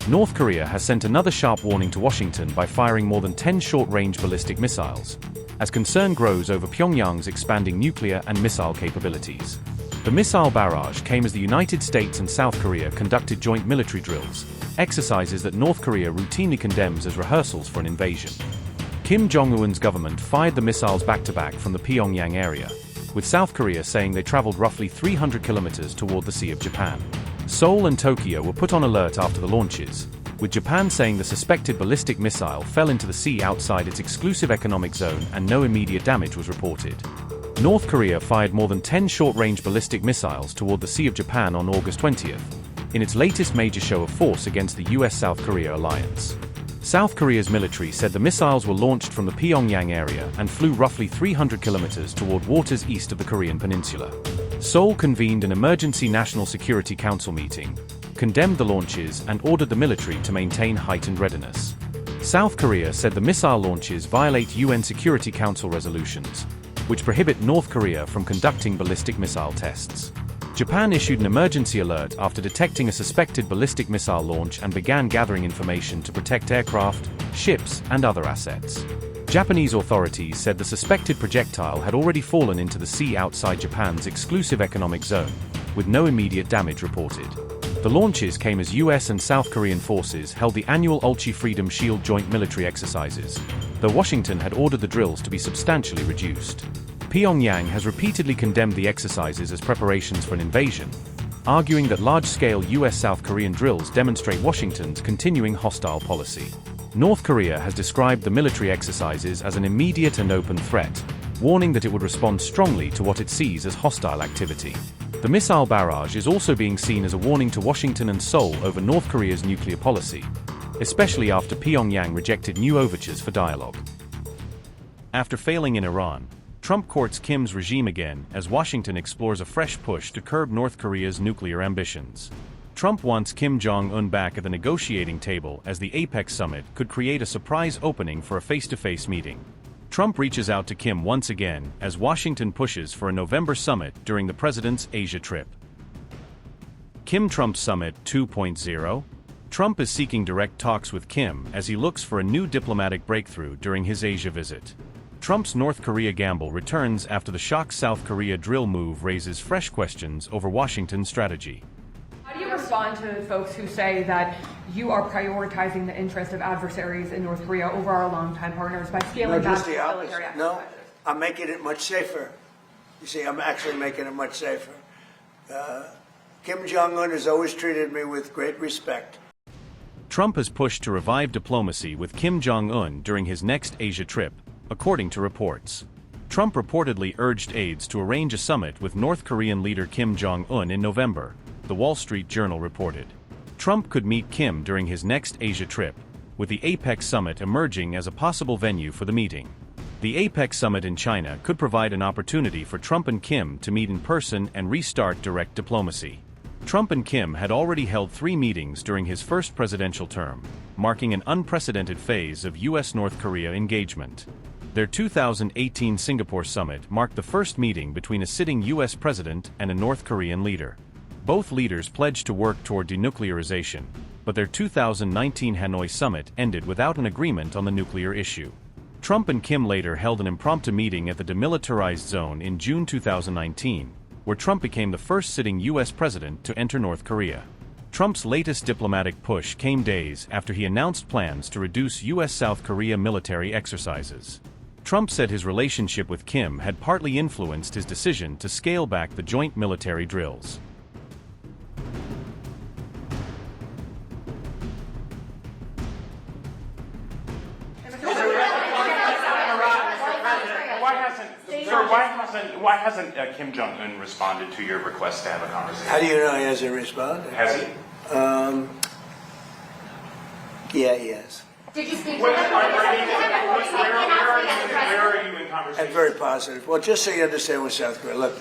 North Korea has sent another sharp warning to Washington by firing more than 10 short-range ballistic missiles, as concern grows over Pyongyang's expanding nuclear and missile capabilities. The missile barrage came as the United States and South Korea conducted joint military drills, exercises that North Korea routinely condemns as rehearsals for an invasion. Kim Jong Un's government fired the missiles back-to-back from the Pyongyang area, with South Korea saying they traveled roughly 300 kilometers toward the Sea of Japan. Seoul and Tokyo were put on alert after the launches, with Japan saying the suspected ballistic missile fell into the sea outside its exclusive economic zone and no immediate damage was reported. North Korea fired more than 10 short-range ballistic missiles toward the Sea of Japan on August 20th, in its latest major show of force against the US-South Korea alliance. South Korea's military said the missiles were launched from the Pyongyang area and flew roughly 300 kilometers toward waters east of the Korean Peninsula. Seoul convened an emergency National Security Council meeting, condemned the launches and ordered the military to maintain heightened readiness. South Korea said the missile launches violate UN Security Council resolutions, which prohibit North Korea from conducting ballistic missile tests. Japan issued an emergency alert after detecting a suspected ballistic missile launch and began gathering information to protect aircraft, ships, and other assets. Japanese authorities said the suspected projectile had already fallen into the sea outside Japan's exclusive economic zone, with no immediate damage reported. The launches came as US and South Korean forces held the annual Ulchi Freedom Shield joint military exercises, though Washington had ordered the drills to be substantially reduced. Pyongyang has repeatedly condemned the exercises as preparations for an invasion, arguing that large-scale US-South Korean drills demonstrate Washington's continuing hostile policy. North Korea has described the military exercises as an immediate and open threat, warning that it would respond strongly to what it sees as hostile activity. The missile barrage is also being seen as a warning to Washington and Seoul over North Korea's nuclear policy, especially after Pyongyang rejected new overtures for dialogue. After failing in Iran, Trump courts Kim's regime again as Washington explores a fresh push to curb North Korea's nuclear ambitions. Trump wants Kim Jong Un back at the negotiating table as the APEC summit could create a surprise opening for a face-to-face meeting. Trump reaches out to Kim once again as Washington pushes for a November summit during the president's Asia trip. Kim-Trump Summit 2.0? Trump is seeking direct talks with Kim as he looks for a new diplomatic breakthrough during his Asia visit. Trump's North Korea gamble returns after the shock South Korea drill move raises fresh questions over Washington's strategy. How do you respond to folks who say that you are prioritizing the interests of adversaries in North Korea over our longtime partners by scaling back military exercises? No, I'm making it much safer. You see, I'm actually making it much safer. Kim Jong Un has always treated me with great respect. Trump has pushed to revive diplomacy with Kim Jong Un during his next Asia trip, according to reports. Trump reportedly urged aides to arrange a summit with North Korean leader Kim Jong Un in November, The Wall Street Journal reported. Trump could meet Kim during his next Asia trip, with the APEC summit emerging as a possible venue for the meeting. The APEC summit in China could provide an opportunity for Trump and Kim to meet in person and restart direct diplomacy. Trump and Kim had already held 3 meetings during his first presidential term, marking an unprecedented phase of US-North Korea engagement. Their 2018 Singapore summit marked the first meeting between a sitting US president and a North Korean leader. Both leaders pledged to work toward denuclearization, but their 2019 Hanoi summit ended without an agreement on the nuclear issue. Trump and Kim later held an impromptu meeting at the demilitarized zone in June 2019, where Trump became the first sitting US president to enter North Korea. Trump's latest diplomatic push came days after he announced plans to reduce US-South Korea military exercises. Trump said his relationship with Kim had partly influenced his decision to scale back the joint military drills. Why hasn't Kim Jong Un responded to your request to have a conversation? How do you know he hasn't responded? Has he? Yeah, he has. Did you speak to Where him? are you in conversation? And very positive. Well, just so you understand with South Korea, look,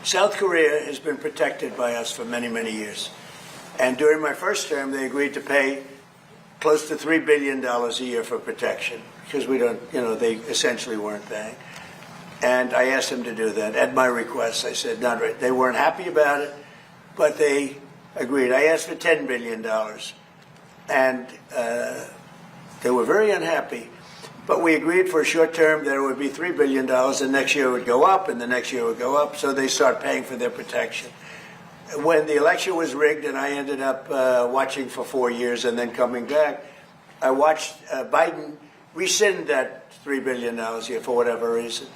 South Korea has been protected by us for many, many years. And during my first term, they agreed to pay close to $3 billion a year for protection because we don't, they essentially weren't paying. And I asked them to do that at my request. I said, not right. They weren't happy about it, but they agreed. I asked for $10 billion. And they were very unhappy. But we agreed for a short term that it would be $3 billion, and next year it would go up, and the next year it would go up, so they start paying for their protection. When the election was rigged and I ended up watching for 4 years and then coming back, I watched Biden rescind that $3 billion a year for whatever reason.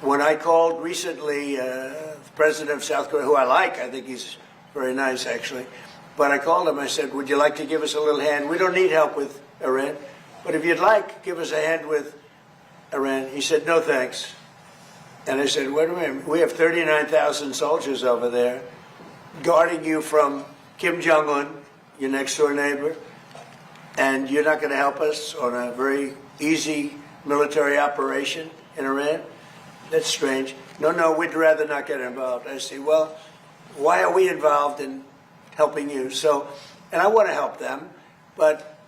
When I called recently the president of South Korea, who I think he's very nice actually, but I called him, I said, would you like to give us a little hand? We don't need help with Iran, but if you'd like, give us a hand with Iran. He said, no thanks. And I said, wait a minute, we have 39,000 soldiers over there guarding you from Kim Jong Un, your next door neighbor, and you're not going to help us on a very easy military operation in Iran? That's strange. No, we'd rather not get involved. I say, well, why are we involved in helping you? So, and I want to help them, but,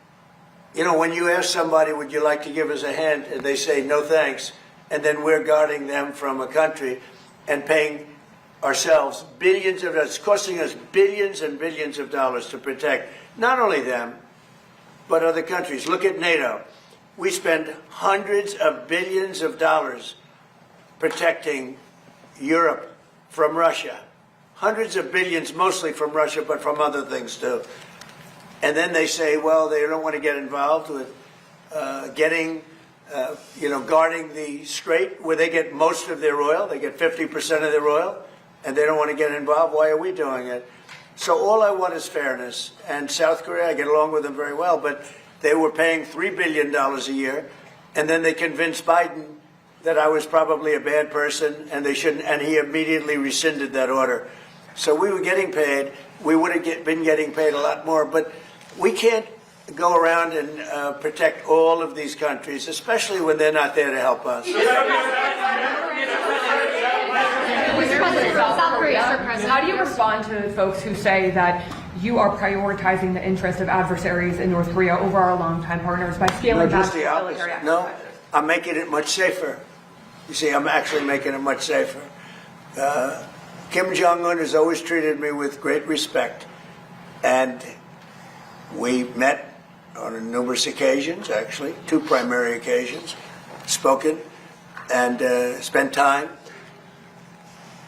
you know, when you ask somebody, would you like to give us a hand, and they say, no thanks, and then we're guarding them from a country and paying ourselves billions of dollars, it's costing us billions and billions of dollars to protect not only them, but other countries. Look at NATO. We spend hundreds of billions of dollars protecting Europe from Russia. Hundreds of billions, mostly from Russia, but from other things too. And then they say, well, they don't want to get involved with guarding the strait where they get most of their oil. They get 50% of their oil, and they don't want to get involved. Why are we doing it? So all I want is fairness. And South Korea, I get along with them very well, but they were paying $3 billion a year, and then they convinced Biden that I was probably a bad person and they shouldn't, and he immediately rescinded that order. So we were getting paid. We would have been getting paid a lot more, but we can't go around and protect all of these countries, especially when they're not there to help us. How do you respond to folks who say that you are prioritizing the interest of adversaries in North Korea over our longtime partners by scaling back military exercises? No, I'm making it much safer. You see, I'm actually making it much safer. Kim Jong Un has always treated me with great respect, and we met on numerous occasions, actually, 2 primary occasions, spoken and spent time.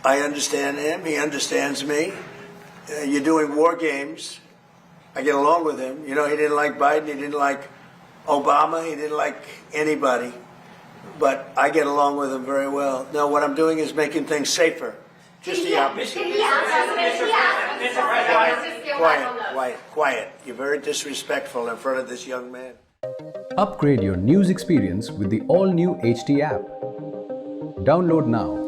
I understand him, he understands me. You're doing war games. I get along with him. You know, he didn't like Biden, he didn't like Obama, he didn't like anybody. But I get along with him very well. Now, what I'm doing is making things safer. Just the opposite. Quiet. You're very disrespectful in front of this young man. Upgrade your news experience with the all-new HT app. Download now.